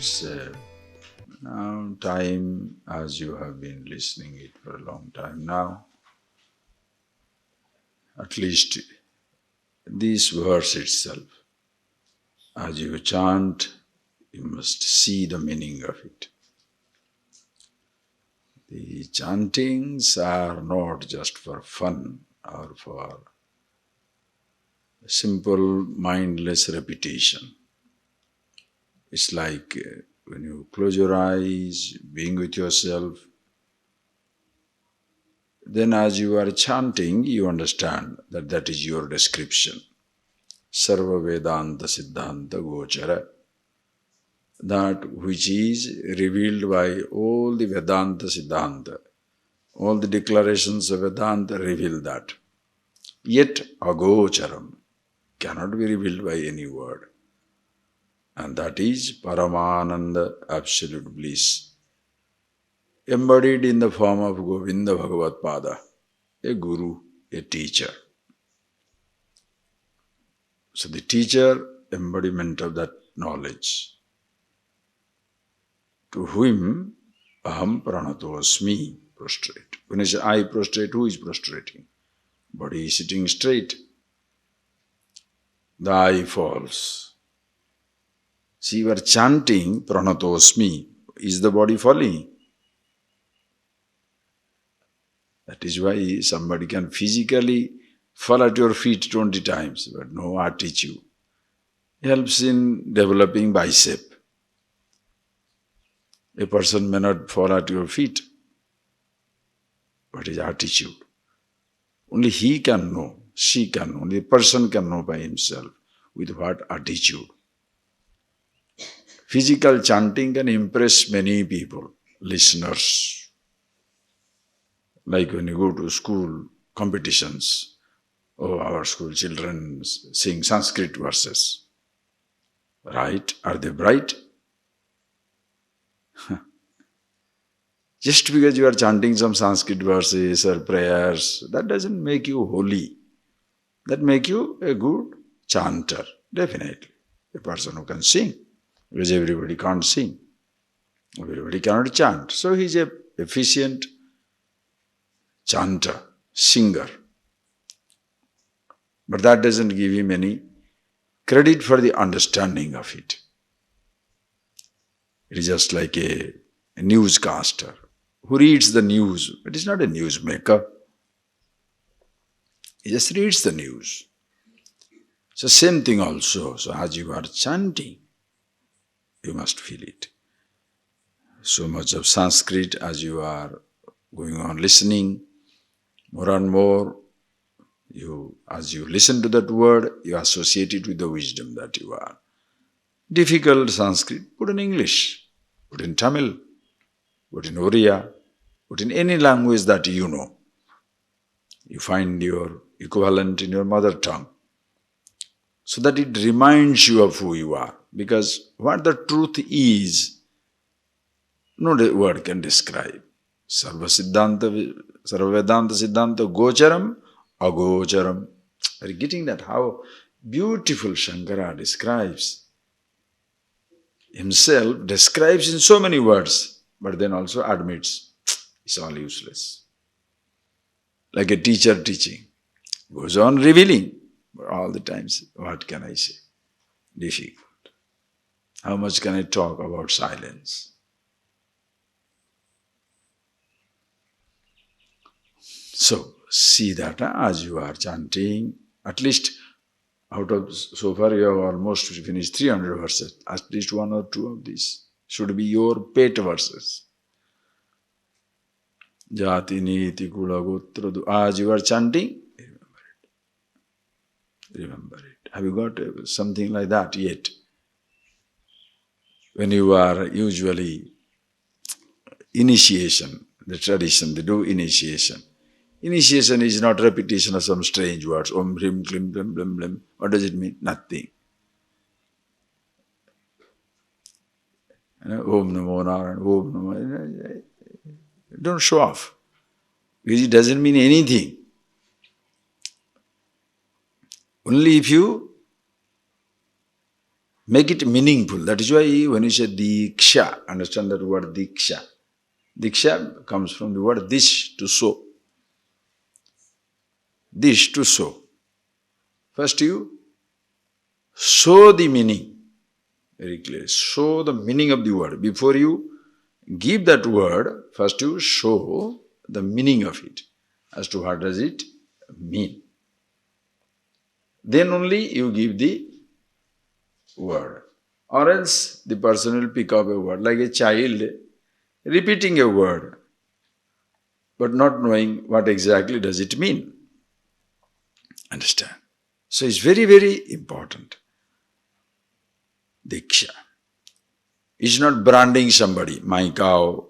It's now time, as you have been listening it for a long time now, at least this verse itself, as you chant, you must see the meaning of it. The chantings are not just for fun or for simple mindless repetition. It's like when you close your eyes, being with yourself, then as you are chanting, you understand that that is your description. Sarva Vedanta Siddhanta Gochara. That which is revealed by all the Vedanta Siddhanta. All the declarations of Vedanta reveal that. Yet agocharam cannot be revealed by any word. And that is Paramananda, absolute bliss, embodied in the form of Govinda Bhagavat Pada, a guru, a teacher. So the teacher, embodiment of that knowledge, to whom aham pranatosmi, prostrate. When I say I prostrate, who is prostrating? Body is sitting straight. The eye falls. See, you are chanting pranatosmi. Is the body falling? That is why somebody can physically fall at your feet 20 times, but no attitude. Helps in developing bicep. A person may not fall at your feet, but his attitude. Only he can know, she can know, only a person can know by himself with what attitude. Physical chanting can impress many people, listeners. Like when you go to school competitions, our school children sing Sanskrit verses. Right? Are they bright? Just because you are chanting some Sanskrit verses or prayers, that doesn't make you holy. That makes you a good chanter, definitely. A person who can sing, because everybody can't sing. Everybody cannot chant. So he is an efficient chanter, singer. But that doesn't give him any credit for the understanding of it. It is just like a newscaster who reads the news, but is not a newsmaker. He just reads the news. So same thing also. So as you are chanting, you must feel it. So much of Sanskrit as you are going on listening, more and more, as you listen to that word, you associate it with the wisdom that you are. Difficult Sanskrit, put in English, put in Tamil, put in Oriya, put in any language that you know. You find your equivalent in your mother tongue, so that it reminds you of who you are. Because what the truth is, no word can describe. Sarva Vedanta Siddhanta Gocharam, Agocharam. Are you getting that? How beautiful Shankara describes himself, describes in so many words, but then also admits it's all useless. Like a teacher teaching, goes on revealing, but all the times, what can I say? Difficult. How much can I talk about silence? So, see that as you are chanting, at least out of, so far you have almost finished 300 verses, at least one or two of these should be your pet verses. Jati, Niti, Kula, Gotra, as you are chanting, remember it. Remember it. Have you got something like that yet? When you are usually initiation, the tradition, they do initiation. Initiation is not repetition of some strange words. Om, Hrim, Klim, Blim, Blim, Blim. What does it mean? Nothing. Om Namo Narayan, Om Namo. Don't show off. Because it doesn't mean anything. Only if you Make it meaningful. That is why when you say diksha, understand that word diksha. Diksha comes from the word dish, to sow. Dish, to sow. First you show the meaning. Very clear. Show the meaning of the word. Before you give that word, first you show the meaning of it, as to what does it mean. Then only you give the word. Or else the person will pick up a word, like a child repeating a word, but not knowing what exactly does it mean. Understand? So it's very, very important. Diksha. It's not branding somebody, my cow,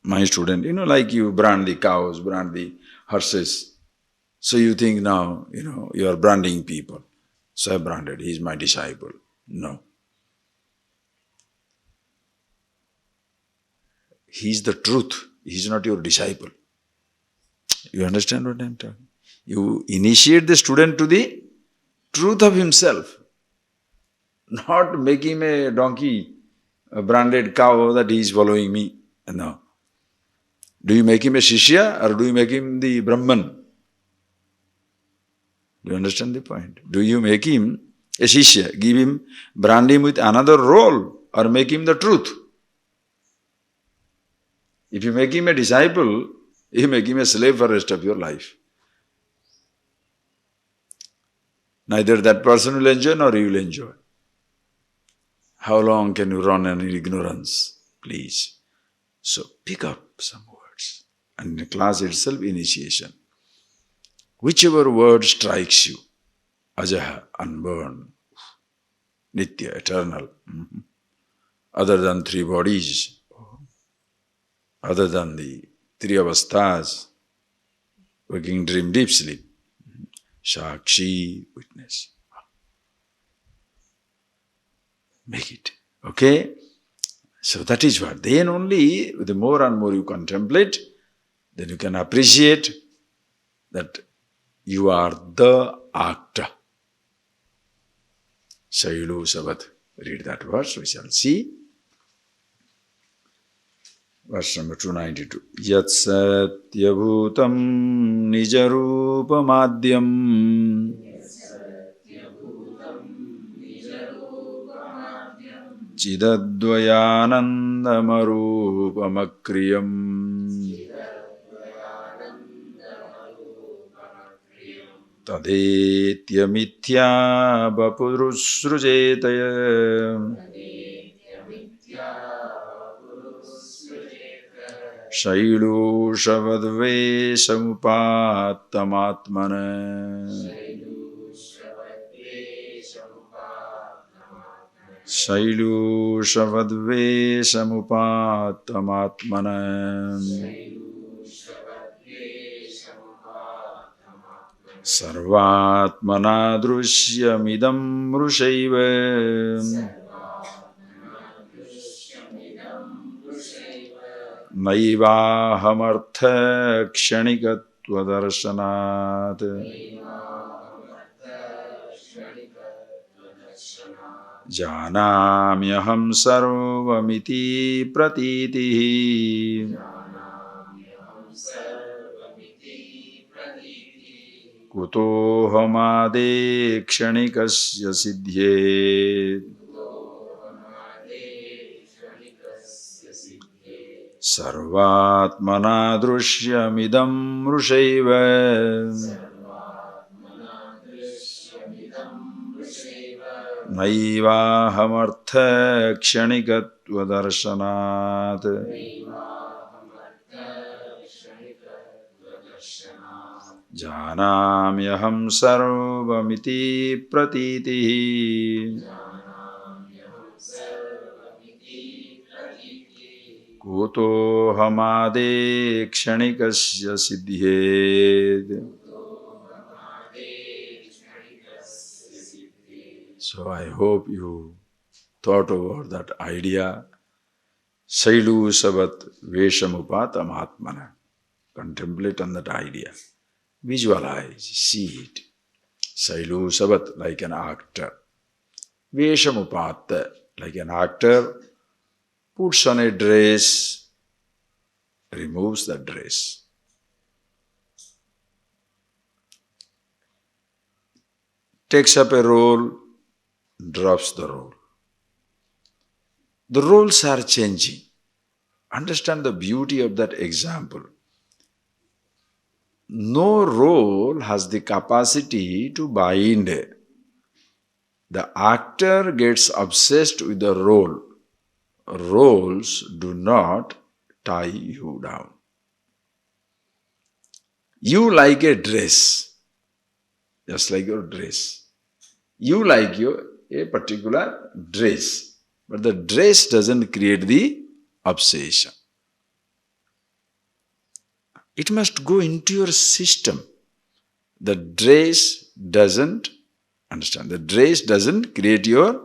my student. Like you brand the cows, brand the horses. So you think now, you are branding people. So I branded, he is my disciple. No. He is the truth. He is not your disciple. You understand what I am talking? You initiate the student to the truth of himself. Not make him a donkey, a branded cow that he is following me. No. Do you make him a Shishya or do you make him the Brahman? Do you understand the point? Do you make him a Shishya, give him, brand him with another role, or make him the truth? If you make him a disciple, you make him a slave for the rest of your life. Neither that person will enjoy nor you will enjoy. How long can you run in ignorance? Please. So pick up some words. And in the class itself, initiation. Whichever word strikes you, ajaha, unborn, nitya, eternal, other than three bodies, other than the three avasthas, waking, dream, deep sleep, Shakshi, witness. Make it. Okay? So that is what. Then only, the more and more you contemplate, then you can appreciate that you are the actor. Shailu Savat. Read that verse, we shall see. Verse number 292. Yat satyabhutam nijarupamadhyam chidadvayanandamarupamakkriyam tadetya mithya vapurusrujetaya Shailushavadveshamupattamatmana Shailushavadveshamupattamatmana Sarvatmana drishyamidam rushaiva Naivahamartha kshanikatvadarsanat Janamyaham sarvamiti pratitihi Kutohamade kshanikasya siddhyet Sarvatmana drishyamidam rushaiva Naivahamartha kshanikatvadarsanat Janamyaham sarvamiti pratitihi Kutohamade kshanikasya siddhyet. So I hope you thought over that idea. Sailu savat veshamupatamatmana. Contemplate on that idea. Visualize, see it. Sailu savat, like an actor. Veshamupatta, like an actor puts on a dress, removes the dress. Takes up a role, drops the role. The roles are changing. Understand the beauty of that example. No role has the capacity to bind. The actor gets obsessed with the role. Roles do not tie you down. You like a dress, just like your dress. You like a particular dress, but the dress doesn't create the obsession. It must go into your system. The dress doesn't, understand, the dress doesn't create your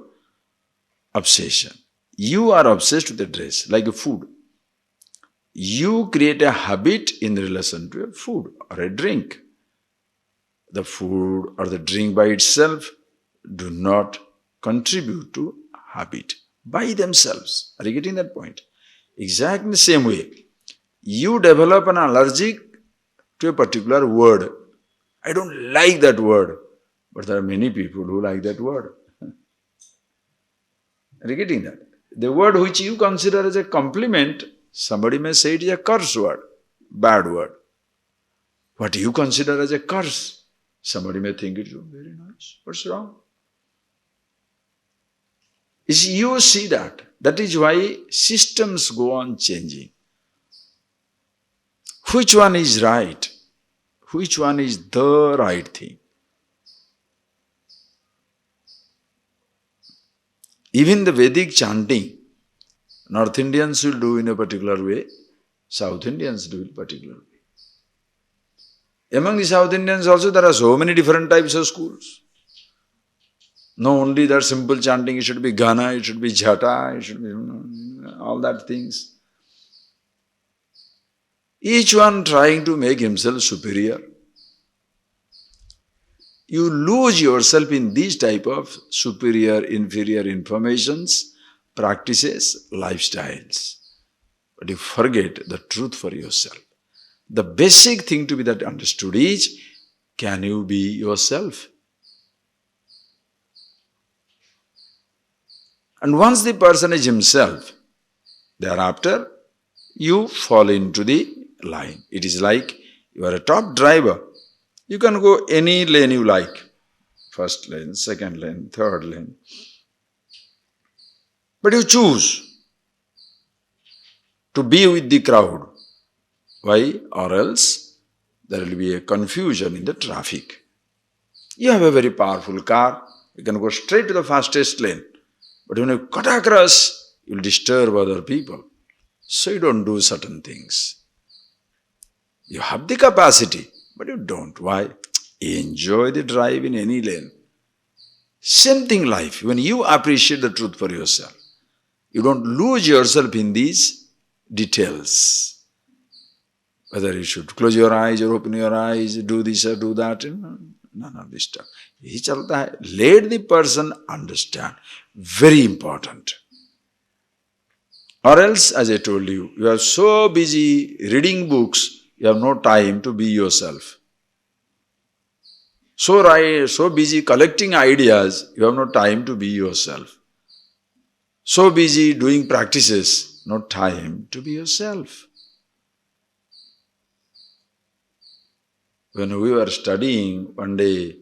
obsession. You are obsessed with the dress, like a food. You create a habit in relation to a food or a drink. The food or the drink by itself do not contribute to habit by themselves. Are you getting that point? Exactly the same way. You develop an allergic to a particular word. I don't like that word, but there are many people who like that word. Are you getting that? The word which you consider as a compliment, somebody may say it is a curse word, bad word. What you consider as a curse, somebody may think it is very nice. What's wrong? You see that. That is why systems go on changing. Which one is right? Which one is the right thing? Even the Vedic chanting, North Indians will do in a particular way, South Indians do in a particular way. Among the South Indians also there are so many different types of schools. Not only that simple chanting, it should be Ghana, it should be Jhata, it should be all that things. Each one trying to make himself superior. You lose yourself in these type of superior, inferior informations, practices, lifestyles. But you forget the truth for yourself. The basic thing to be that understood is, can you be yourself? And once the person is himself, thereafter you fall into the line. It is like you are a top driver. You can go any lane you like. First lane, second lane, third lane. But you choose to be with the crowd. Why? Or else there will be a confusion in the traffic. You have a very powerful car. You can go straight to the fastest lane. But when you cut across, you will disturb other people. So you don't do certain things. You have the capacity, but you don't. Why? Enjoy the drive in any lane. Same thing life. When you appreciate the truth for yourself, you don't lose yourself in these details. Whether you should close your eyes or open your eyes, do this or do that, none of this stuff. Let the person understand. Very important. Or else, as I told you, you are so busy reading books, you have no time to be yourself. So busy collecting ideas, you have no time to be yourself. So busy doing practices, no time to be yourself. When we were studying, one day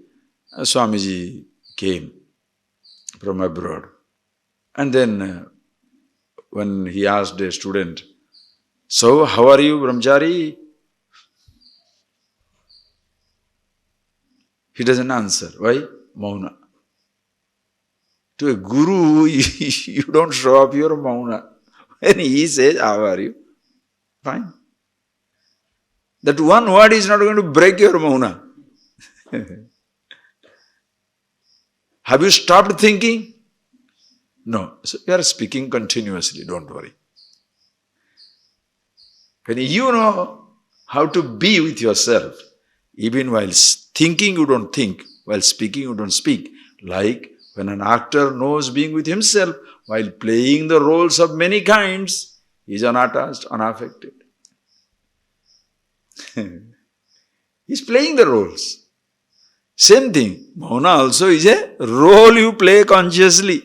Swamiji came from abroad. And then when he asked a student, "So, how are you, Brahmachari?" He doesn't answer. Why? Mauna. To a guru, you don't show up your mauna. When he says, "How are you?" Fine. That one word is not going to break your mauna. Have you stopped thinking? No. So you are speaking continuously, don't worry. When you know how to be with yourself, even while thinking you don't think, while speaking you don't speak, like When an actor knows being with himself while playing the roles of many kinds, he is unattached, unaffected. He is playing the roles. Same thing. Mauna also is a role you play consciously.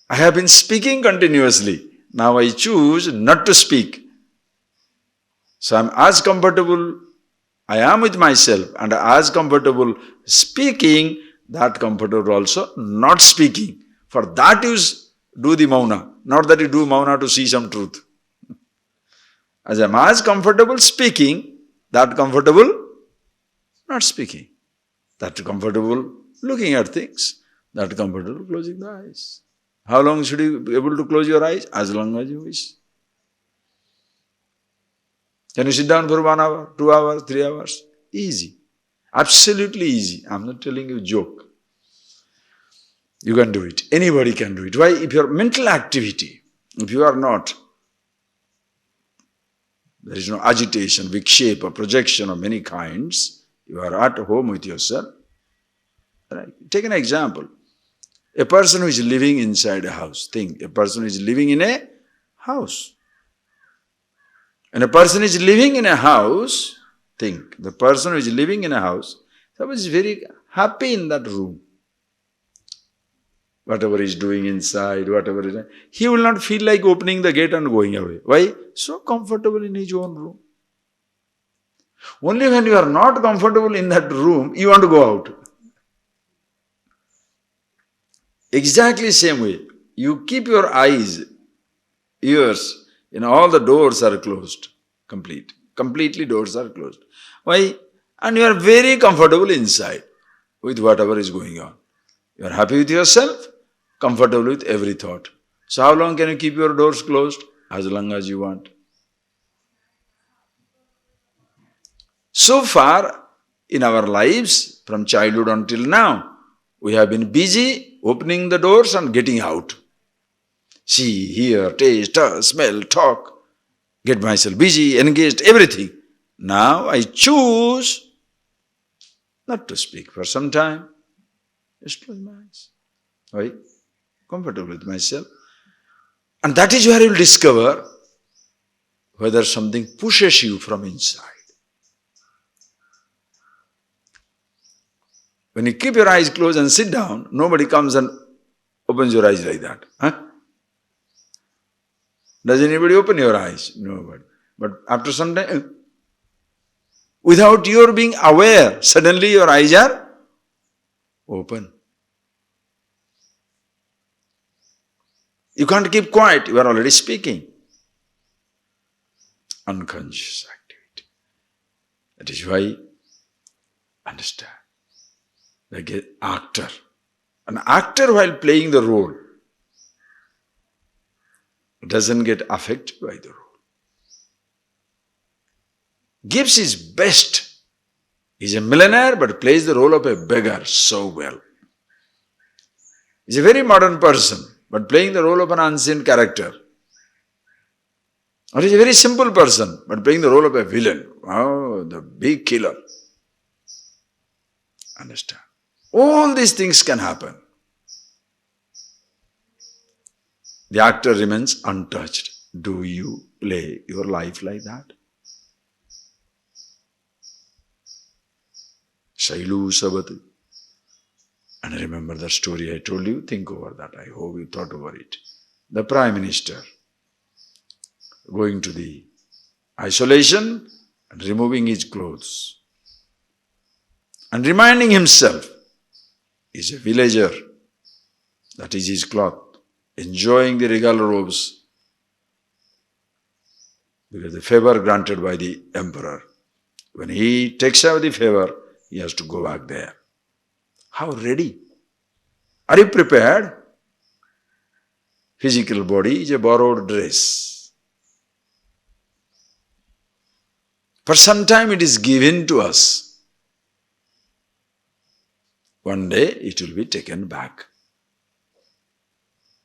I have been speaking continuously. Now I choose not to speak. So I am as comfortable, I am with myself, and as comfortable speaking, that comfortable also not speaking. For that you do the mauna, not that you do mauna to see some truth. As I am as comfortable speaking, that comfortable not speaking. That comfortable looking at things, that comfortable closing the eyes. How long should you be able to close your eyes? As long as you wish. Can you sit down for 1 hour, 2 hours, 3 hours? Easy. Absolutely easy. I'm not telling you a joke. You can do it. Anybody can do it. Why? If your mental activity, if you are not, there is no agitation, vikshepa, projection of many kinds, you are at home with yourself. Right? Take an example. A person who is living inside a house, think, a person who is living in a house. And a person is living in a house, think, the person who is living in a house, suppose is very happy in that room. Whatever he is doing inside, whatever is, he will not feel like opening the gate and going away. Why? So comfortable in his own room. Only when you are not comfortable in that room, you want to go out. Exactly same way. You keep your eyes, ears, all the doors are closed. Completely doors are closed. Why? And you are very comfortable inside with whatever is going on. You are happy with yourself, comfortable with every thought. So how long can you keep your doors closed? As long as you want. So far in our lives, from childhood until now, we have been busy opening the doors and getting out. See, hear, taste, touch, smell, talk. Get myself busy, engaged, everything. Now I choose not to speak for some time. Just close my eyes. Why? Comfortable with myself. And that is where you will discover whether something pushes you from inside. When you keep your eyes closed and sit down, nobody comes and opens your eyes like that. Huh? Does anybody open your eyes? Nobody. But after some time, without your being aware, suddenly your eyes are open. You can't keep quiet, you are already speaking. Unconscious activity. That is why, understand, like an actor. An actor while playing the role doesn't get affected by the role. Gives his best. He's a millionaire but plays the role of a beggar so well. He's a very modern person but playing the role of an unseen character. Or he's a very simple person but playing the role of a villain. Oh, the big killer. Understand? All these things can happen. The actor remains untouched. Do you play your life like that? Shailu Sabat. And remember the story I told you? Think over that. I hope you thought over it. The Prime Minister going to the isolation and removing his clothes and reminding himself he's a villager. That is his cloth. Enjoying the regal robes because the favor granted by the emperor. When he takes out the favor, he has to go back there. How ready? Are you prepared? Physical body is a borrowed dress. For some time it is given to us. One day it will be taken back.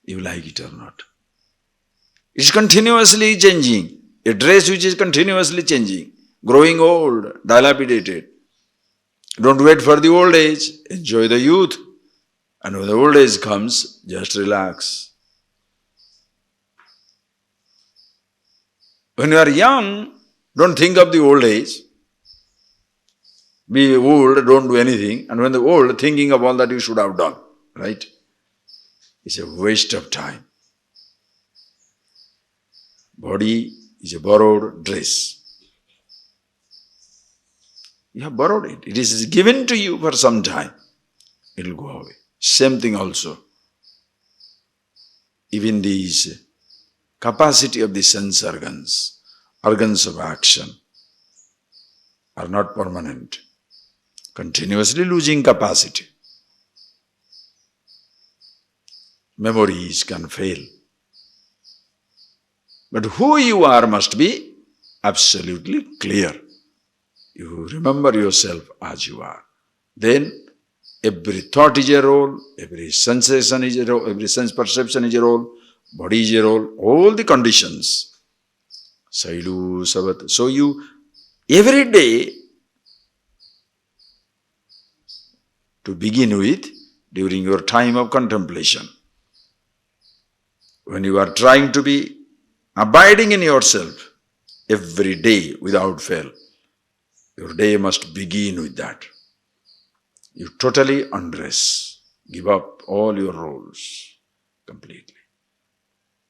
You like it or not. It's continuously changing. A dress which is continuously changing. growing old, dilapidated. Don't wait for the old age. Enjoy the youth. And when the old age comes, just relax. When you are young, don't think of the old age. Be old, don't do anything. And when the old, thinking of all that you should have done. Right? It's a waste of time. Body is a borrowed dress. You have borrowed it. It is given to you for some time. It will go away. Same thing also. Even these capacity of the sense organs of action, are not permanent. Continuously losing capacity. Memories can fail. But who you are must be absolutely clear. You remember yourself as you are. Then every thought is a role, every sensation is a role, every sense perception is a role, body is a role, all the conditions. Sailu, Savat. So you, every day, to begin with, during your time of contemplation, when you are trying to be abiding in yourself, every day without fail, your day must begin with that. You totally undress, give up all your roles completely.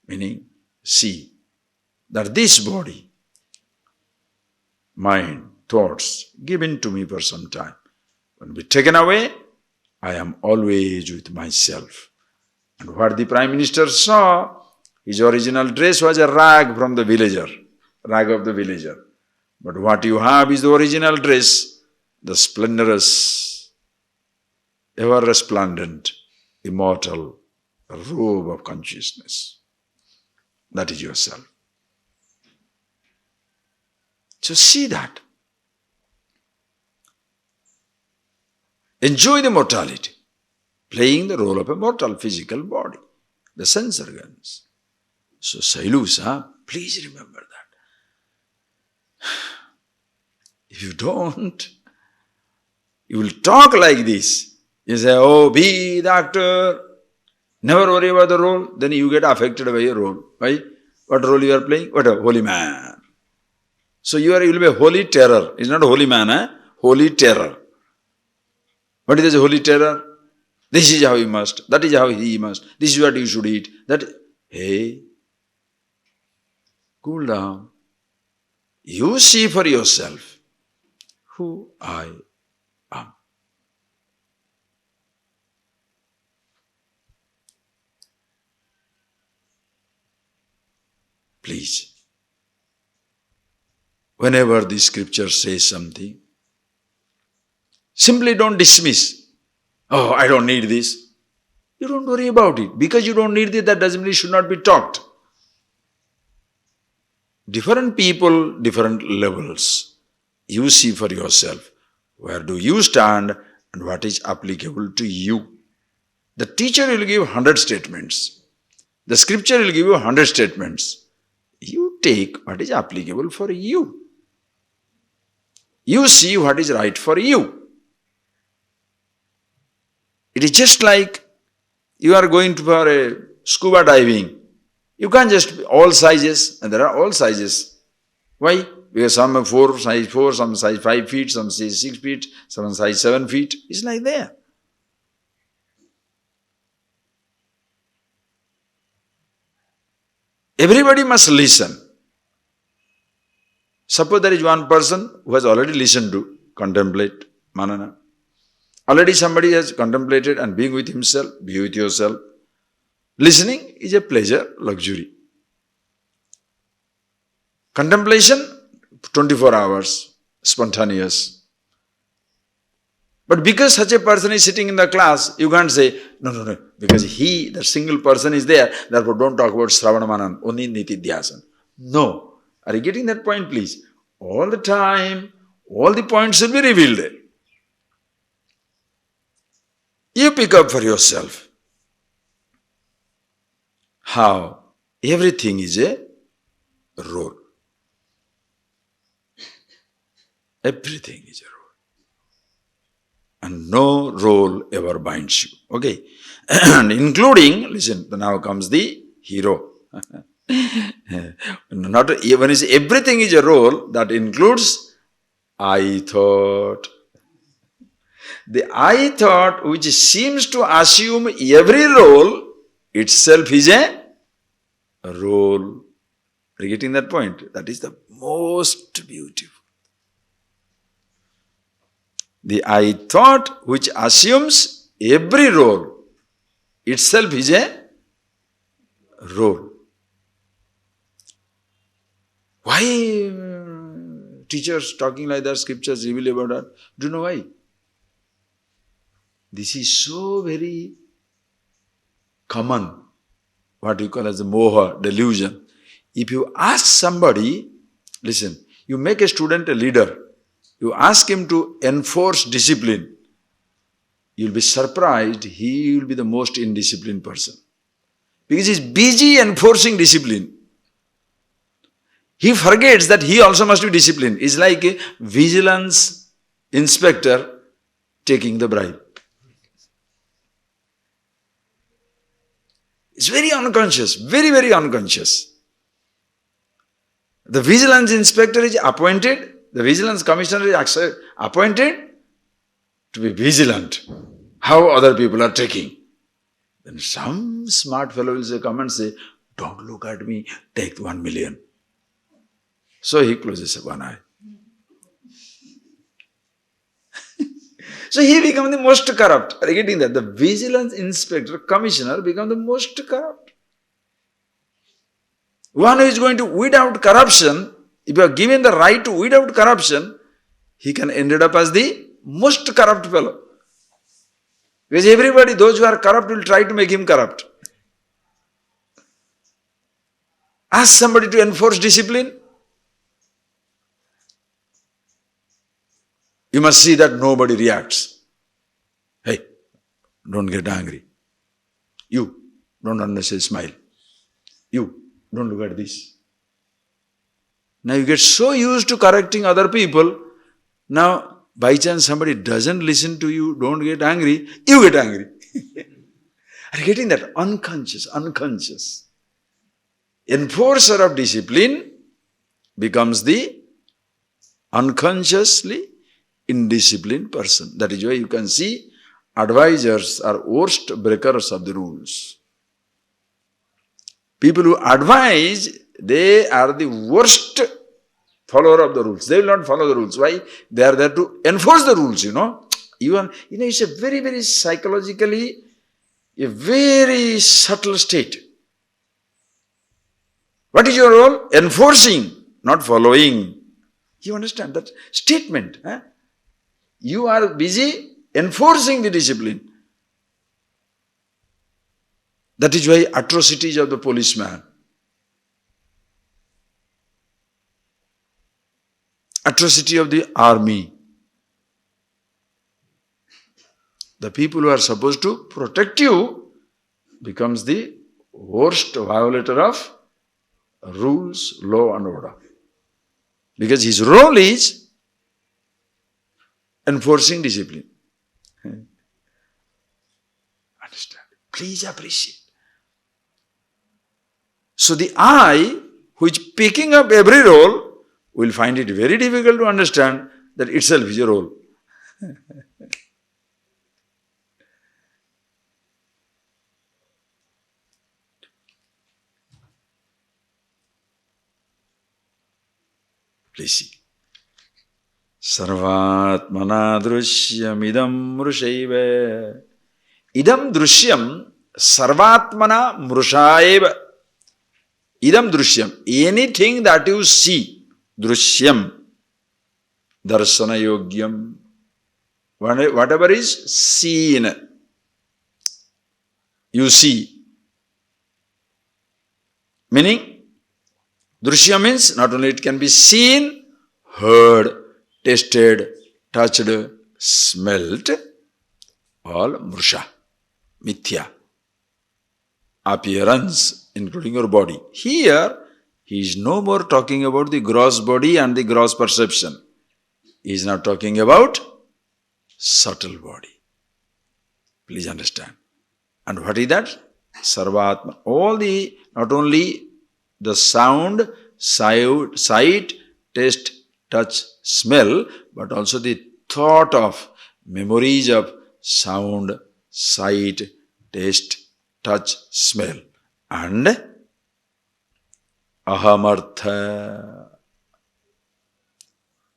Meaning, see that this body, mind, thoughts, given to me for some time, when be taken away, I am always with myself. And what the Prime Minister saw, his original dress was a rag from the villager, rag of the villager. But what you have is the original dress, the splendorous, ever resplendent, immortal robe of consciousness. That is yourself. So see that. Enjoy the mortality, playing the role of a mortal physical body, the sense organs. So Sailusa, please remember that. If you don't, you will talk like this. You say, oh, be doctor, never worry about the role. Then you get affected by your role. Why? What role you are playing? What a holy man. So you will be a holy terror. It's not a holy man, holy terror. What is this holy terror? This is how you must. That is how he must. This is what you should eat. That, hey, cool down. You see for yourself who I am. Please, whenever the scripture says something, simply don't dismiss. Oh, I don't need this. You don't worry about it. Because you don't need it, that doesn't mean it should not be taught. Different people, different levels. You see for yourself. Where do you stand and what is applicable to you? The teacher will give 100 statements. The scripture will give you 100 statements. You take what is applicable for you. You see what is right for you. It is just like you are going for a scuba diving. You can't just all sizes, and there are all sizes. Why? Because some are size 4, some size 5 feet, some size 6 feet, some size 7 feet. It's like that. Everybody must listen. Suppose there is one person who has already listened to, contemplate, manana. Already somebody has contemplated and being with himself, be with yourself. Listening is a pleasure, luxury. Contemplation, 24 hours, spontaneous. But because such a person is sitting in the class, you can't say, no, because that single person is there, therefore don't talk about Sravanamanan, only Nitidhyasan. No. Are you getting that point, please? All the time, all the points will be revealed there. You pick up for yourself how everything is a role. Everything is a role. And no role ever binds you. Okay. And including, listen, now comes the hero. Not even is everything is a role, that includes I thought. The I thought, which seems to assume every role, itself is a role. Are you getting that point? That is the most beautiful. The I thought, which assumes every role, itself is a role. Why teachers talking like that, scriptures reveal about that? Do you know why? This is so very common, what you call as the moha, delusion. If you ask somebody, listen, you make a student a leader, you ask him to enforce discipline, you'll be surprised he will be the most indisciplined person. Because he's busy enforcing discipline. He forgets that he also must be disciplined. It's like a vigilance inspector taking the bribe. It's very unconscious, very, very unconscious. The vigilance inspector is appointed, the vigilance commissioner is appointed to be vigilant. How other people are taking. Then some smart fellow will come and say, don't look at me, take 1 million. So he closes one eye. So he becomes the most corrupt. Are you getting that? The vigilance inspector, commissioner become the most corrupt. One who is going to weed out corruption, if you are given the right to weed out corruption, he can end up as the most corrupt fellow. Because everybody, those who are corrupt, will try to make him corrupt. Ask somebody to enforce discipline. You must see that nobody reacts. Hey, don't get angry. You, don't unnecessarily smile. You, don't look at this. Now you get so used to correcting other people, now by chance somebody doesn't listen to you, don't get angry, you get angry. Are you getting that? Unconscious. Enforcer of discipline becomes the unconsciously indisciplined person. That is why you can see advisors are worst breakers of the rules. People who advise, they are the worst follower of the rules. They will not follow the rules. Why? They are there to enforce the rules, Even, it's a very, very psychologically, a very subtle state. What is your role? Enforcing, not following. You understand that statement? You are busy enforcing the discipline. That is why atrocities of the policeman, atrocity of the army, the people who are supposed to protect you becomes the worst violator of rules, law and order. Because his role is enforcing discipline. Understand? Please appreciate. So the I, which picking up every role, will find it very difficult to understand that itself is a role. Please see. Sarvatmana drishyam idam mrushaiva. Idam drishyam sarvatmana mrushaiva. Idam drishyam. Anything that you see, drishyam, darsana yogyam, whatever is seen, you see. Meaning, drishya means not only it can be seen, heard, tasted, touched, smelt, all mrusha, mithya, appearance, including your body. Here, he is no more talking about the gross body and the gross perception. He is not talking about subtle body. Please understand. And what is that? Sarvatma. All the, not only the sound, sight, taste, touch, smell, but also the thought of memories of sound, sight, taste, touch, smell. And ahamartha.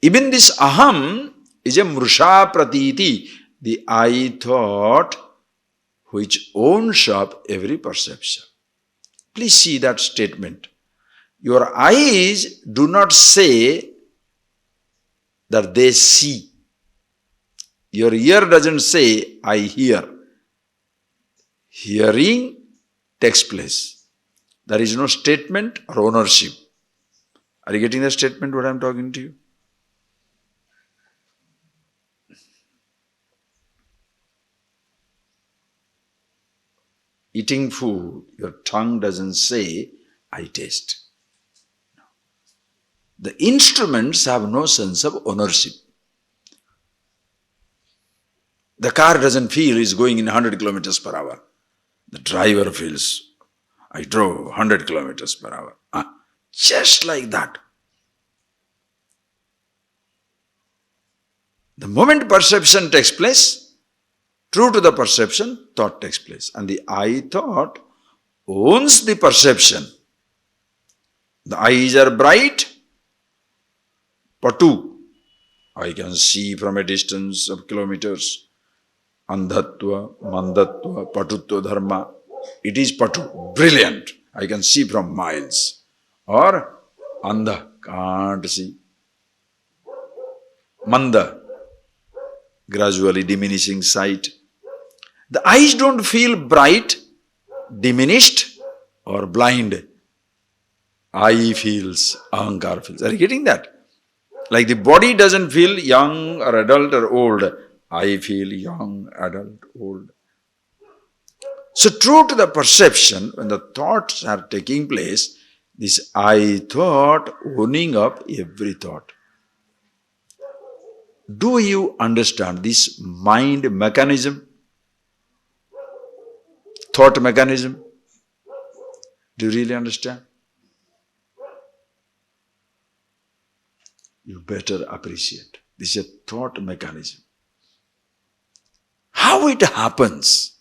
Even this aham is a mrusha pratiti, the I thought which owns up every perception. Please see that statement. Your eyes do not say that they see. Your ear doesn't say, I hear. Hearing takes place. There is no statement or ownership. Are you getting the statement what I am talking to you? Eating food, your tongue doesn't say, I taste. No. The instruments have no sense of ownership. The car doesn't feel it's going in 100 kilometers per hour. The driver feels, I drove 100 kilometers per hour. Just like that. The moment perception takes place, true to the perception, thought takes place. And the I thought owns the perception. The eyes are bright, patu. I can see from a distance of kilometers. Andhatva, mandatva, patutva dharma. It is patu, brilliant. I can see from miles. Or andha, can't see. Manda, gradually diminishing sight. The eyes don't feel bright, diminished, or blind. I feels, ahankar feels. Are you getting that? Like the body doesn't feel young or adult or old. I feel young, adult, old. So true to the perception, when the thoughts are taking place, this I thought owning up every thought. Do you understand this mind mechanism? Thought mechanism? Do you really understand? You better appreciate. This is a thought mechanism. How it happens?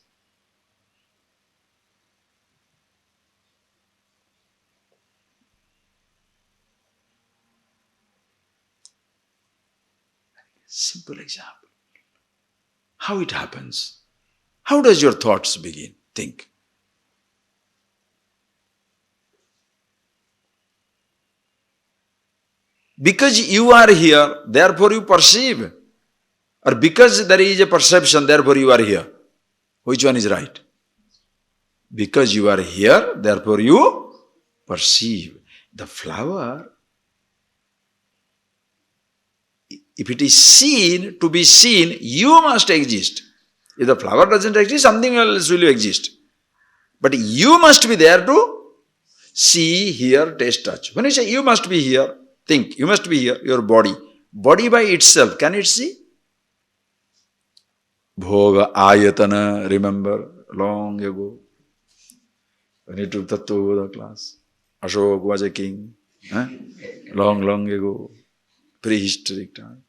Simple example. How it happens? How does your thoughts begin? Think. Because you are here, therefore you perceive. Or because there is a perception, therefore you are here. Which one is right? Because you are here, therefore you perceive. The flower, if it is seen, to be seen, you must exist. If the flower doesn't exist, something else will exist. But you must be there to see, hear, taste, touch. When you say you must be here, think, you must be here, your body. Body by itself, can it see? Bhoga Ayatana, remember, long ago, when he took the Tattva class. Ashok was a king. Long ago, prehistoric time.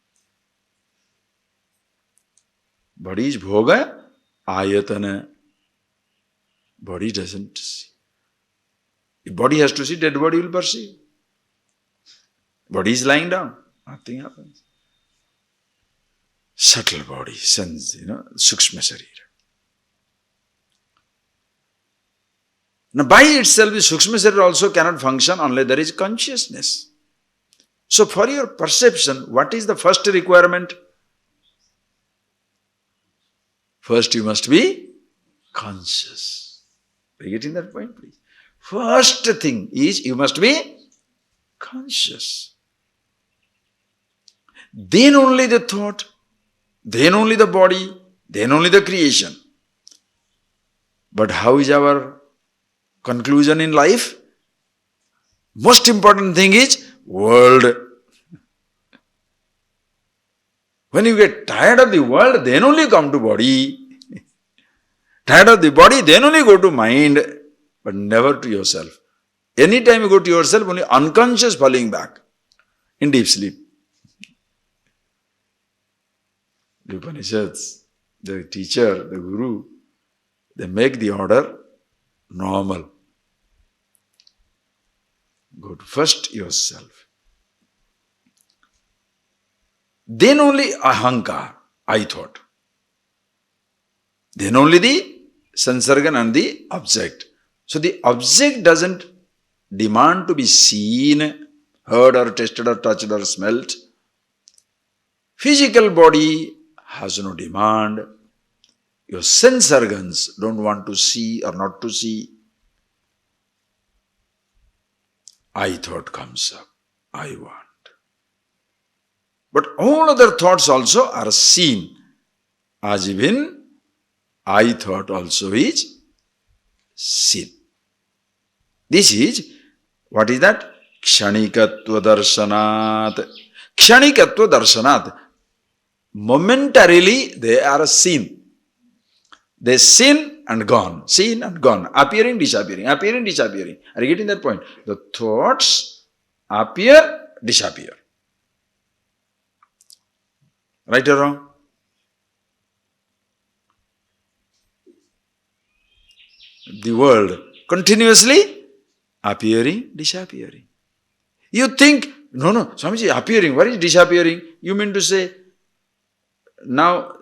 Body is Bhoga Ayatana. Body doesn't see. If body has to see, dead body will perceive. Body is lying down, nothing happens. Subtle body, sense, Sukshma Sharira. Now by itself, the Sukshma Sharira also cannot function unless there is consciousness. So for your perception, what is the first requirement? First you must be conscious. Are you getting that point, please? First thing is you must be conscious. Then only the thought, then only the body, then only the creation. But how is our conclusion in life? Most important thing is world. When you get tired of the world, then only come to body. Tired of the body, then only go to mind, but never to yourself. Anytime you go to yourself, only unconscious falling back in deep sleep. The Upanishads, the teacher, the guru, they make the order normal. Go to first yourself. Then only ahankar, I thought. Then only the sansargan and the object. So the object doesn't demand to be seen, heard or tasted or touched or smelt. Physical body has no demand. Your sense organs don't want to see or not to see. I thought comes up. I want. But all other thoughts also are seen, as even I thought also is seen. This is, what is that? Kshanikatva darshanat. Kshanikatva darshanat. Momentarily they are seen. They seen and gone. Seen and gone. Appearing, disappearing. Appearing, disappearing. Are you getting that point? The thoughts appear, disappear. Right or wrong? The world continuously appearing, disappearing. You think, no, Swamiji, appearing, what is disappearing? You mean to say, now,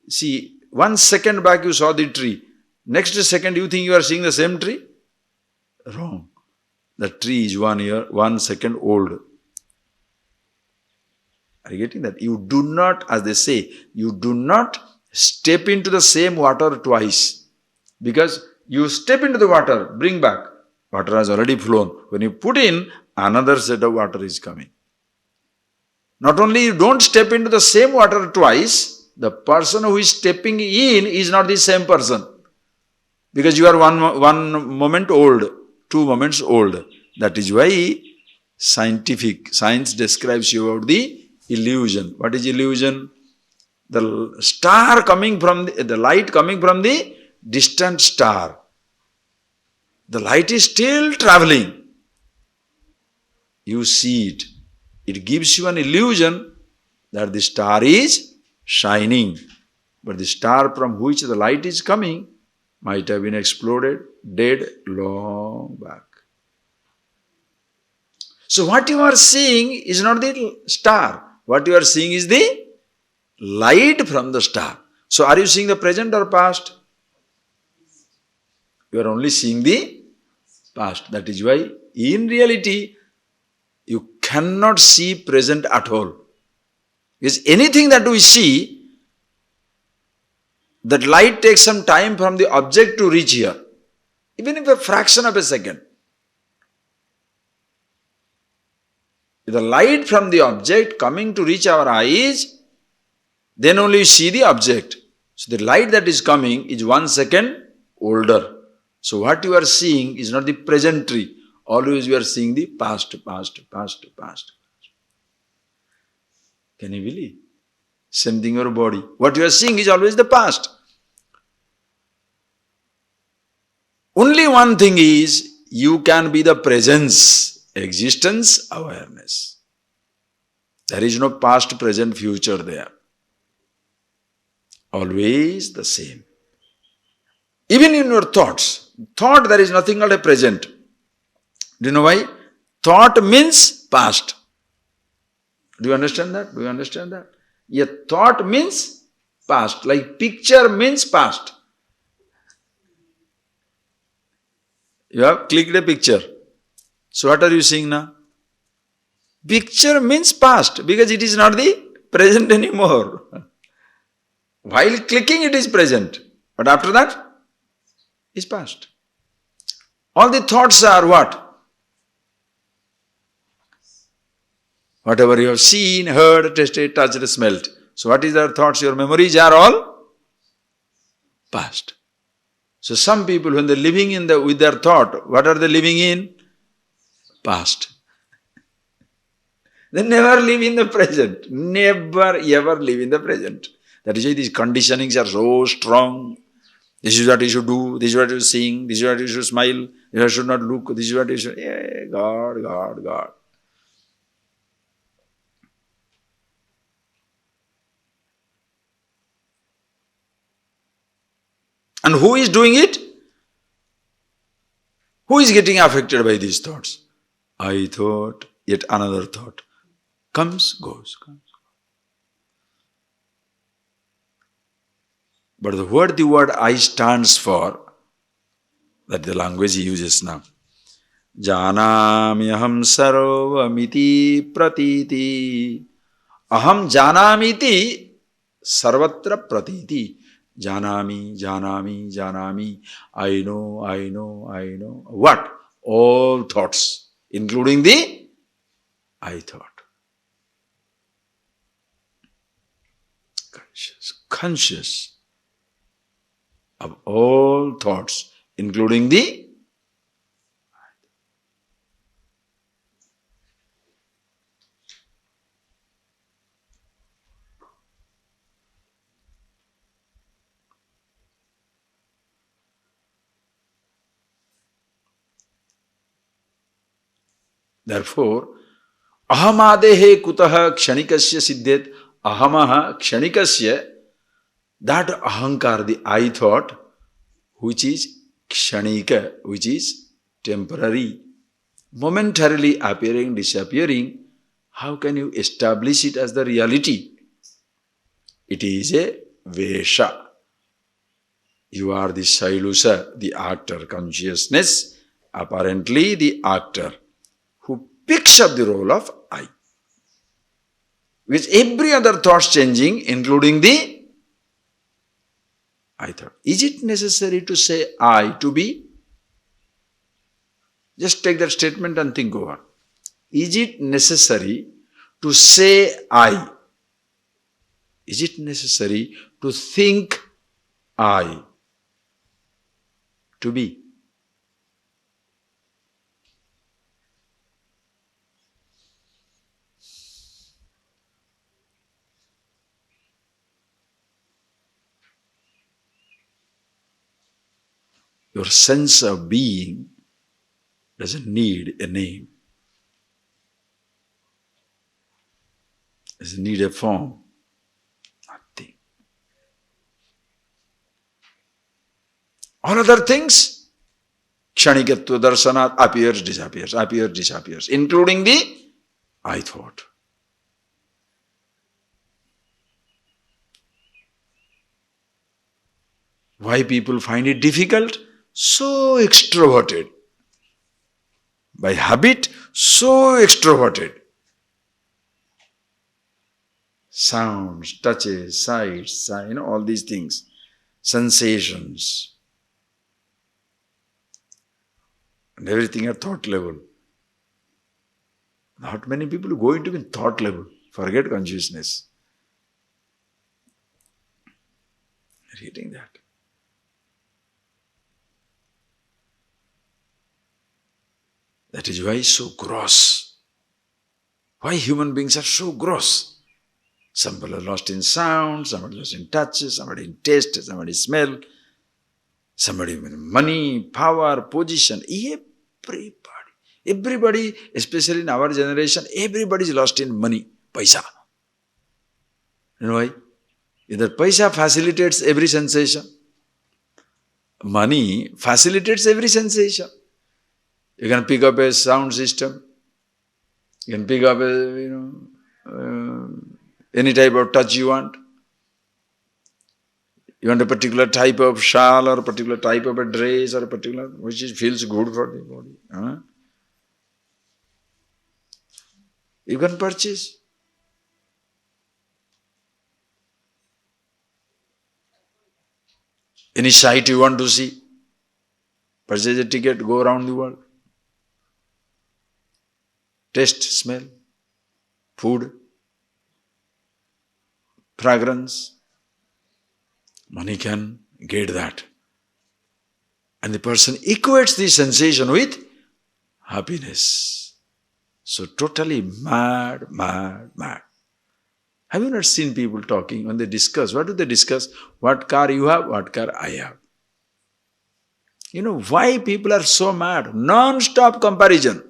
see, 1 second back you saw the tree. Next second you think you are seeing the same tree? Wrong. The tree is 1 second old. Are you getting that? You do not, as they say, you do not step into the same water twice. Because you step into the water, bring back. Water has already flown. When you put in, another set of water is coming. Not only you don't step into the same water twice, the person who is stepping in is not the same person. Because you are one moment old, 2 moments old. That is why science describes you about the illusion. What is illusion? The star coming from the light coming from the distant star. The light is still traveling. You see it. It gives you an illusion that the star is shining. But the star from which the light is coming might have been exploded, dead long back. So what you are seeing is not the star. What you are seeing is the light from the star. So are you seeing the present or past? You are only seeing the past. That is why in reality you cannot see present at all. Because anything that we see, that light takes some time from the object to reach here. Even if a fraction of a second. The light from the object coming to reach our eyes, then only you see the object. So the light that is coming is 1 second older. So what you are seeing is not the present tree. Always you are seeing the past. Can you believe? Same thing your body. What you are seeing is always the past. Only one thing is, you can be the presence, existence, awareness. There is no past, present, future there. Always the same. Even in your thoughts, thought there is nothing called a present. Do you know why? Thought means past. Do you understand that? A thought means past. Like picture means past. You have clicked a picture. So what are you seeing now? Picture means past because it is not the present anymore. While clicking it is present. But after that, is past. All the thoughts are what? Whatever you have seen, heard, tasted, touched, smelt. So what is their thoughts? Your memories are all past. So some people, when they're living with their thought, what are they living in? Past. They never live in the present. Never ever live in the present. That is why these conditionings are so strong. This is what you should do, this is what you should sing, this is what you should smile, you should not look, this is what you should... God, God, God. And who is doing it? Who is getting affected by these thoughts? I thought, yet another thought. Comes, goes, comes. But what the word I stands for, that the language he uses now. Janami aham sarvamiti pratiti. Aham janamiti sarvatra pratiti. Janami, janami, janami. I know, I know, I know. What? All thoughts, including the I thought. Conscious of all thoughts, including the therefore, ahamadehe kutaha kshanikasya siddhet ahamaha kshanikasya, that ahankar, the I thought, which is kshanika, which is temporary, momentarily appearing, disappearing, how can you establish it as the reality? It is a vesha. You are the Shailusa, the actor, consciousness, apparently the actor, who picks up the role of I. With every other thought changing, including the I thought. Is it necessary to say I to be? Just take that statement and think over. Is it necessary to say I? Is it necessary to think I to be? Your sense of being doesn't need a name. Doesn't need a form. Nothing. All other things, kshanikatva darsanat, appears, disappears, including the I thought. Why people find it difficult? So extroverted. By habit, so extroverted. Sounds, touches, sights, all these things. Sensations. And everything at thought level. Not many people go into even thought level. Forget consciousness. Reading that. That is why so gross. Why human beings are so gross. Some people are lost in sound, somebody lost in touch, somebody in taste, somebody in smell, somebody with money, power, position. Everybody, especially in our generation, everybody is lost in money, paisa. You know why? Either paisa facilitates every sensation. Money facilitates every sensation. You can pick up a sound system. You can pick up any type of touch you want. You want a particular type of shawl or a particular type of a dress or a particular, which feels good for the body. You can purchase. Any sight you want to see, purchase a ticket, go around the world. Taste, smell, food, fragrance. Money can get that. And the person equates the sensation with happiness. So totally mad, mad, mad. Have you not seen people talking when they discuss? What do they discuss? What car you have, what car I have. You know why people are so mad? Non-stop comparison.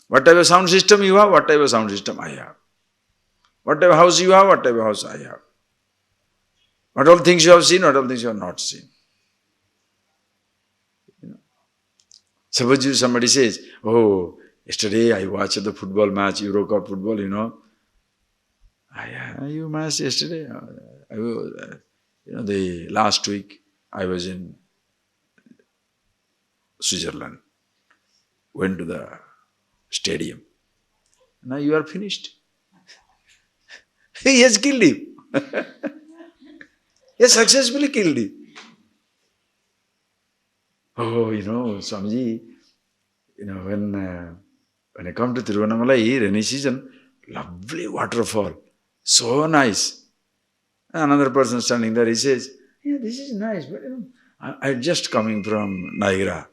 What type of sound system you have, what type of sound system I have. What type of house you have, what type of house I have. What all things you have seen, what all things you have not seen. Suppose somebody says, oh, yesterday I watched the football match, Euro Cup football, You matched yesterday? The last week I was in Switzerland. Went to the stadium. Now you are finished. He has killed him. He has successfully killed him. Oh, Swamiji, when I come to Tiruvannamalai, rainy season, lovely waterfall, so nice. Another person standing there, he says, yeah, this is nice, but I'm just coming from Niagara.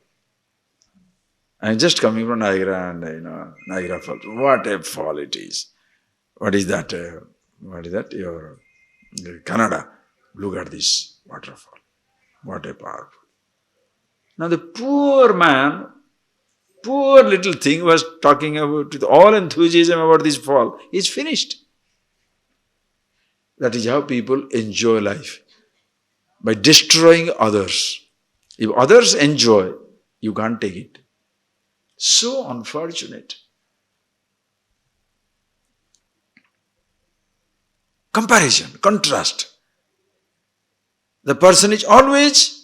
I'm just coming from Niagara and, Niagara Falls. What a fall it is. What is that? Your Canada. Look at this waterfall. What a powerful. Now the poor man, poor little thing was talking about with all enthusiasm about this fall. He's finished. That is how people enjoy life. By destroying others. If others enjoy, you can't take it. So unfortunate. Comparison, contrast. The person is always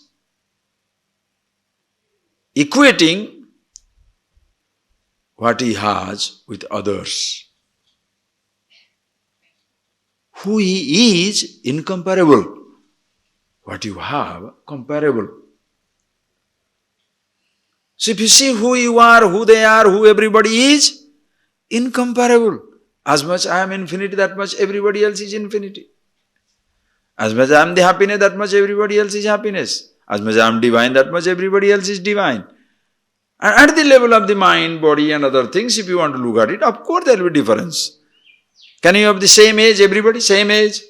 equating what he has with others. Who he is, incomparable. What you have, comparable. So if you see who you are, who they are, who everybody is, incomparable. As much I am infinity, that much everybody else is infinity. As much I am the happiness, that much everybody else is happiness. As much I am divine, that much everybody else is divine. And at the level of the mind, body and other things, if you want to look at it, of course there will be difference. Can you have the same age, everybody? Same age?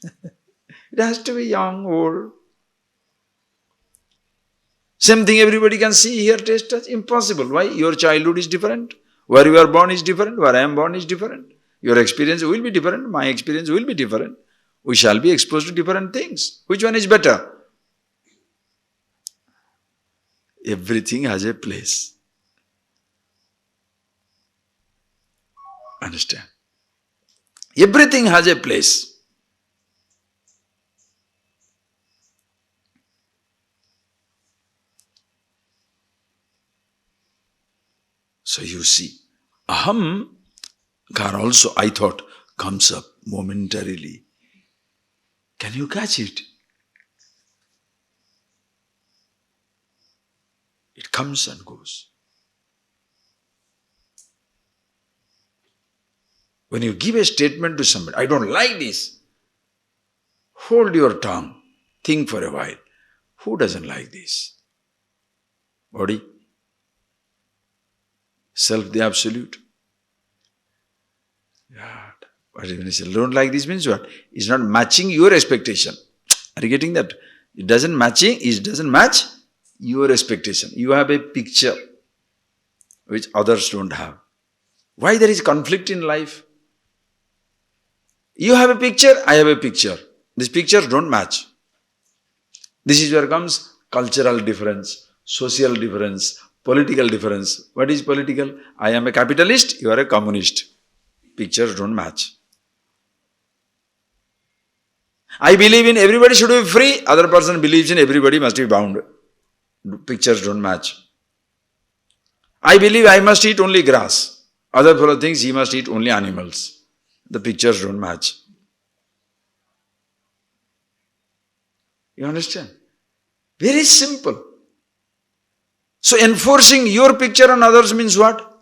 It has to be young, old. Same thing everybody can see, hear, taste, touch. Impossible. Why? Your childhood is different. Where you are born is different. Where I am born is different. Your experience will be different. My experience will be different. We shall be exposed to different things. Which one is better? Everything has a place. Understand? Everything has a place. So you see, aham car also, I thought, comes up momentarily. Can you catch it? It comes and goes. When you give a statement to somebody, I don't like this, hold your tongue, think for a while. Who doesn't like this? Body? Self, the absolute. God. What when you say, don't like this means what? It's not matching your expectation. Are you getting that? It doesn't match your expectation. You have a picture which others don't have. Why there is conflict in life? You have a picture, I have a picture. These pictures don't match. This is where comes cultural difference, social difference, political difference. What is political? I am a capitalist, you are a communist. Pictures don't match. I believe in everybody should be free, other person believes in everybody must be bound. Pictures don't match. I believe I must eat only grass. Other fellow thinks he must eat only animals. The pictures don't match. You understand? Very simple. So enforcing your picture on others means what?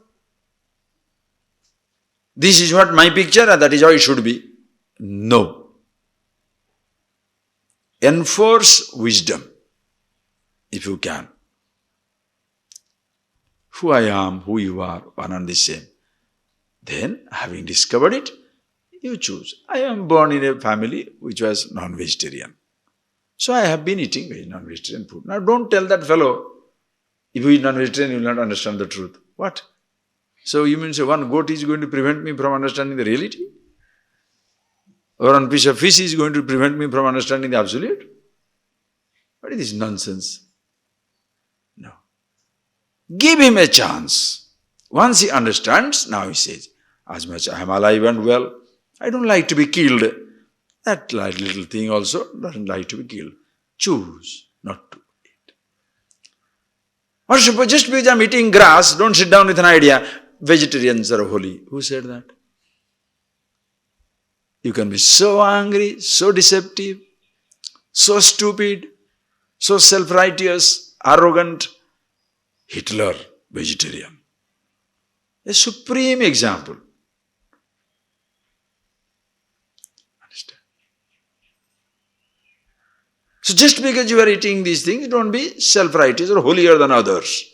This is what my picture and that is how it should be. No. Enforce wisdom, if you can. who I am, who you are, one and the same. Then, having discovered it, you choose. I am born in a family which was non-vegetarian. So I have been eating non-vegetarian food. Now don't tell that fellow, if you eat non-vegetarian, you will not understand the truth. What? So you mean say one goat is going to prevent me from understanding the reality? Or one piece of fish is going to prevent me from understanding the absolute? What is this nonsense? No. Give him a chance. Once he understands, now he says, as much I am alive and well, I don't like to be killed. That little thing also doesn't like to be killed. Choose not to eat. Or suppose just because I am eating grass, don't sit down with an idea, vegetarians are holy. Who said that? You can be so angry, so deceptive, so stupid, so self-righteous, arrogant. Hitler, vegetarian. A supreme example. Understand? So just because you are eating these things, don't be self-righteous or holier than others.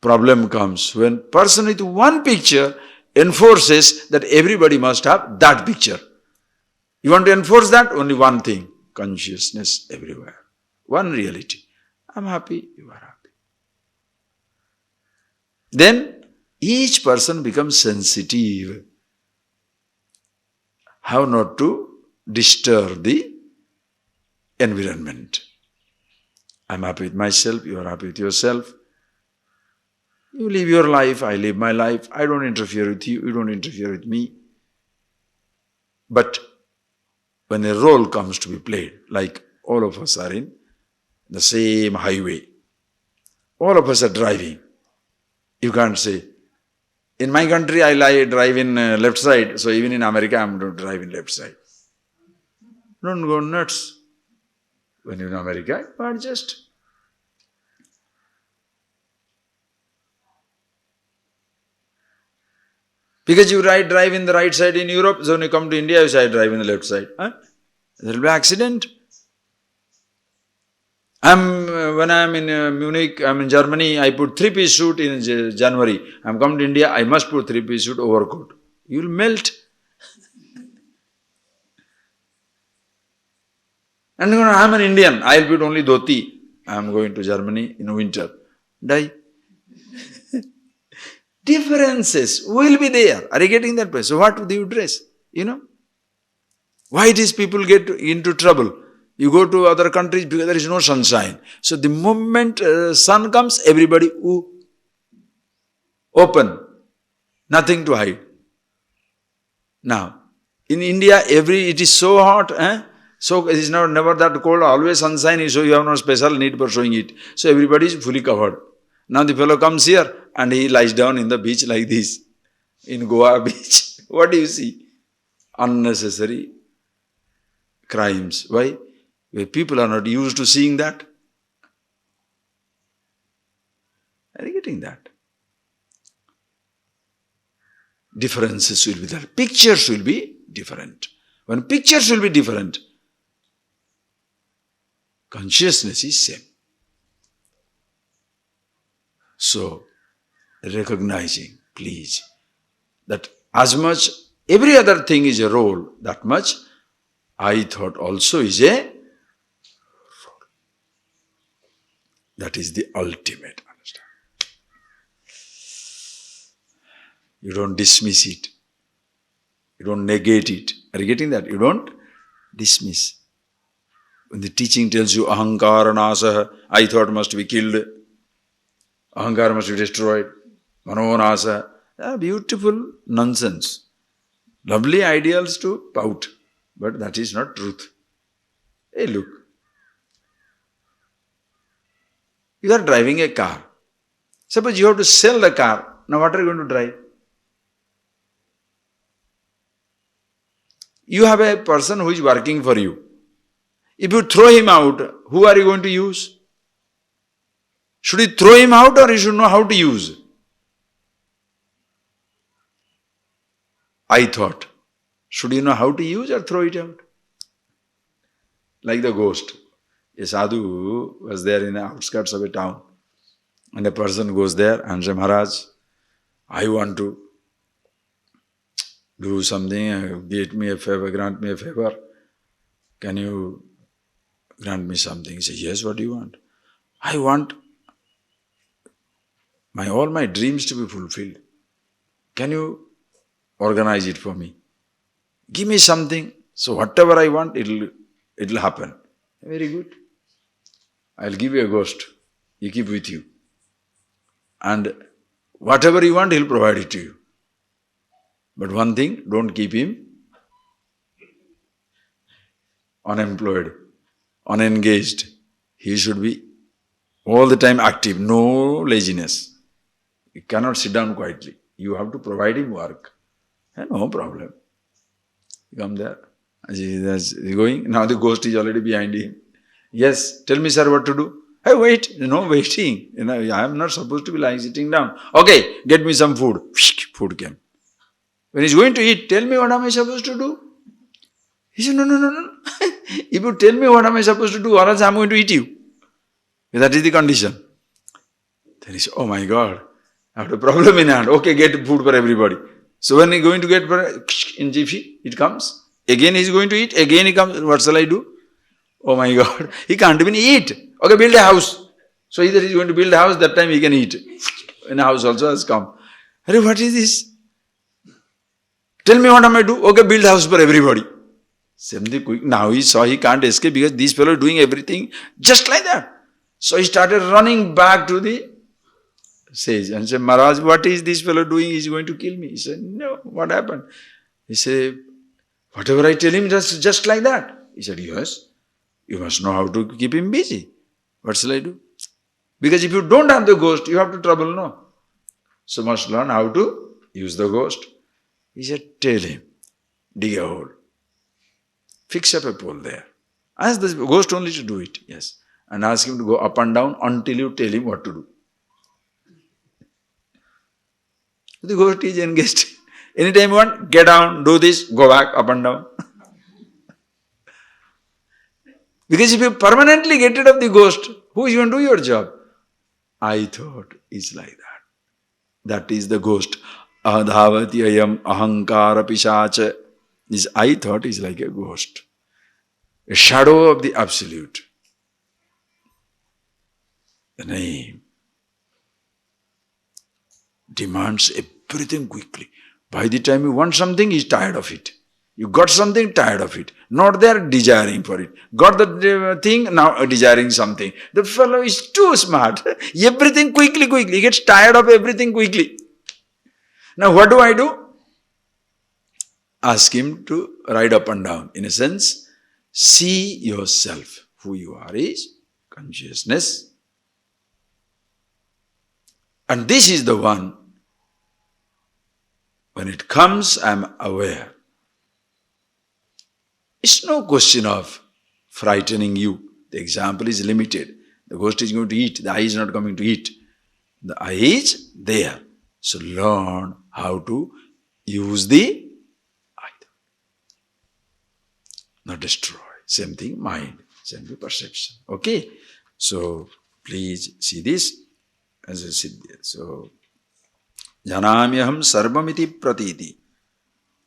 Problem comes when person with one picture enforces that everybody must have that picture. You want to enforce that? Only one thing. Consciousness everywhere. One reality. I'm happy, you are happy. Then each person becomes sensitive. How not to disturb the environment. I'm happy with myself, you are happy with yourself. You live your life, I live my life. I don't interfere with you, you don't interfere with me. But when a role comes to be played, like all of us are in the same highway, all of us are driving. You can't say, in my country I drive in left side, so even in America I'm going to drive in left side. Don't go nuts. When you're in America, you adjust. Because you drive in the right side in Europe, so when you come to India, you say, I drive in the left side. Huh? There will be accident. When I'm in Munich, I'm in Germany, I put 3-piece suit in January. I'm come to India, I must put 3-piece suit overcoat. You'll melt. And I'm an Indian, I'll put only dhoti. I'm going to Germany in winter. Die. Differences will be there. Are you getting that place? So what do you dress? You know? Why these people get into trouble? You go to other countries because there is no sunshine. So the moment sun comes, everybody open. Nothing to hide. Now, in India, it is so hot, so it is never that cold, always sunshine, so you have no special need for showing it. So everybody is fully covered. Now the fellow comes here and he lies down in the beach like this, in Goa beach. What do you see? Unnecessary crimes. Why? Where people are not used to seeing that. Are you getting that? Differences will be there. Pictures will be different. When pictures will be different, consciousness is same. So, recognizing, please, that as much every other thing is a role, that much I thought also is a role. That is the ultimate, understand? You don't dismiss it. You don't negate it. Are you getting that? You don't dismiss. When the teaching tells you ahankara nasa, I thought must be killed. Ahankara must be destroyed. Manonasa. Beautiful nonsense. Lovely ideals to pout. But that is not truth. Hey, look. You are driving a car. Suppose you have to sell the car. Now what are you going to drive? You have a person who is working for you. If you throw him out, who are you going to use? Should you throw him out or you should know how to use? I thought, should you know how to use or throw it out? Like the ghost. A sadhu was there in the outskirts of a town. And a person goes there and says, Maharaj, I want to do something, get me a favor, grant me a favor. Can you grant me something? He says, yes, what do you want? I want all my dreams to be fulfilled. Can you organize it for me? Give me something. So whatever I want, it'll happen. Very good. I'll give you a ghost. You keep with you. And whatever you want, he'll provide it to you. But one thing, don't keep him unemployed, unengaged. He should be all the time active, no laziness. You cannot sit down quietly. You have to provide him work. And no problem. You come there. He's going. Now the ghost is already behind him. Yes, tell me, sir, what to do? Hey, wait. No waiting. I am not supposed to be lying, sitting down. Okay, get me some food. Food came. When he's going to eat, tell me what am I supposed to do? He said, no. If you tell me what am I supposed to do, or else I'm going to eat you. That is the condition. Then he said, oh my God, I have a problem in hand. Okay, get food for everybody. So when he's going to get in jiffy, it comes. Again he's going to eat. Again he comes. What shall I do? Oh my God, he can't even eat. Okay, build a house. So either he's going to build a house, that time he can eat. And a house also has come. Hey, what is this? Tell me what am I do? Okay, build a house for everybody. Something quick. Now he saw he can't escape because these fellows are doing everything just like that. So he started running back to the sage and said, Maharaj, what is this fellow doing? He's going to kill me. He said, no, what happened? He said, whatever I tell him, just like that. He said, yes, you must know how to keep him busy. What shall I do? Because if you don't have the ghost, you have to trouble, no? So must learn how to use the ghost. He said, tell him, dig a hole. Fix up a pole there. Ask the ghost only to do it, yes. And ask him to go up and down until you tell him what to do. The ghost is engaged. Anytime you want, get down, do this, go back, up and down. Because if you permanently get rid of the ghost, who is going to do your job? I thought it's like that. That is the ghost. Adhavati ayam ahankara pishacha. This I thought is like a ghost. A shadow of the Absolute. The name demands everything quickly. By the time you want something, he's tired of it. You got something, tired of it. Not there desiring for it. Got the thing, now desiring something. The fellow is too smart. Everything quickly. He gets tired of everything quickly. Now what do? Ask him to ride up and down. In a sense, see yourself. Who you are is consciousness. And this is the one. When it comes, I am aware. It's no question of frightening you. The example is limited. The ghost is going to eat. The eye is not coming to eat. The eye is there. So learn how to use the eye. Not destroy. Same thing, mind. Same thing, perception. Okay? So, please see this as a siddhi. So, janamyaham sarvamiti pratiti.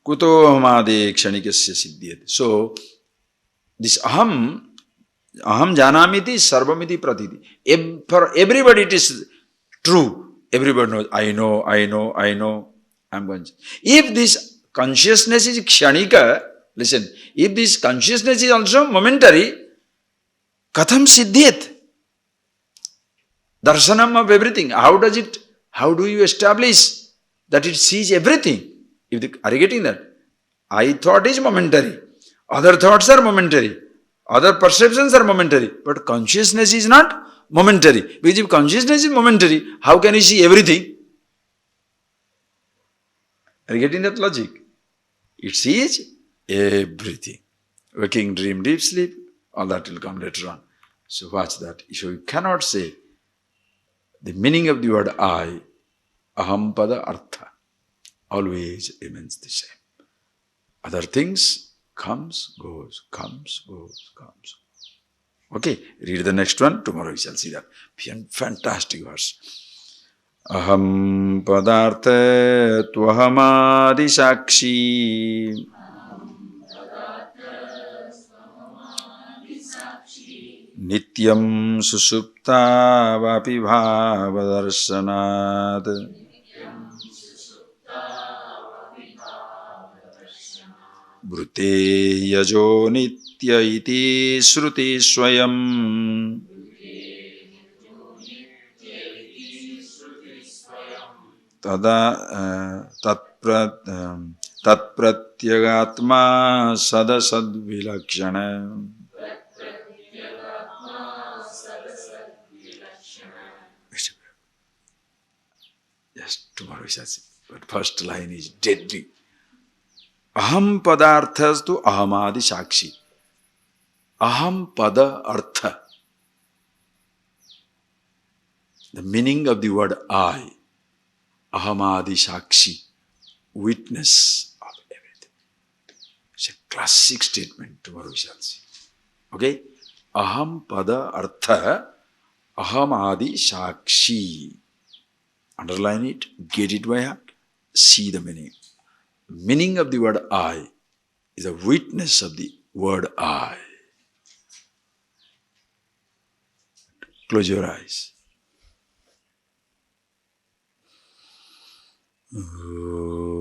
Kuto hamade kshanikasya siddhyate. So, this aham janamiti sarvamiti pratiti. For everybody it is true. Everybody knows, I know. I'm going. If this consciousness is kshanika, listen, if this consciousness is also momentary, katham siddhyate. Darshanam of everything. How do you establish that it sees everything? Are you getting that? I thought is momentary. Other thoughts are momentary. Other perceptions are momentary. But consciousness is not momentary. Because if consciousness is momentary, how can you see everything? Are you getting that logic? It sees everything. Waking, dream, deep sleep, all that will come later on. So watch that. So you cannot say the meaning of the word I, ahampada artha, always remains the same. Other things comes, goes. Okay, read the next one. Tomorrow we shall see that. Fantastic verse. Aham padartha tvahamadi sakshi nityam susupta vapi bhavadarsanat brute yajo nitya iti shruti swayam tada tatpratyagatma sadasad vilakshana. Yes, tomorrow we shall see. But first line is deadly. Aham padarthastu ahamadi sakshi. Aham pada artha. The meaning of the word I. Ahamadi sakshi. Witness of everything. It's a classic statement. Tomorrow we shall see. Okay? Aham pada artha. Ahamadi sakshi. Underline it. Get it by heart. See the meaning. Meaning of the word I is a witness of the word I. Close your eyes. Oh.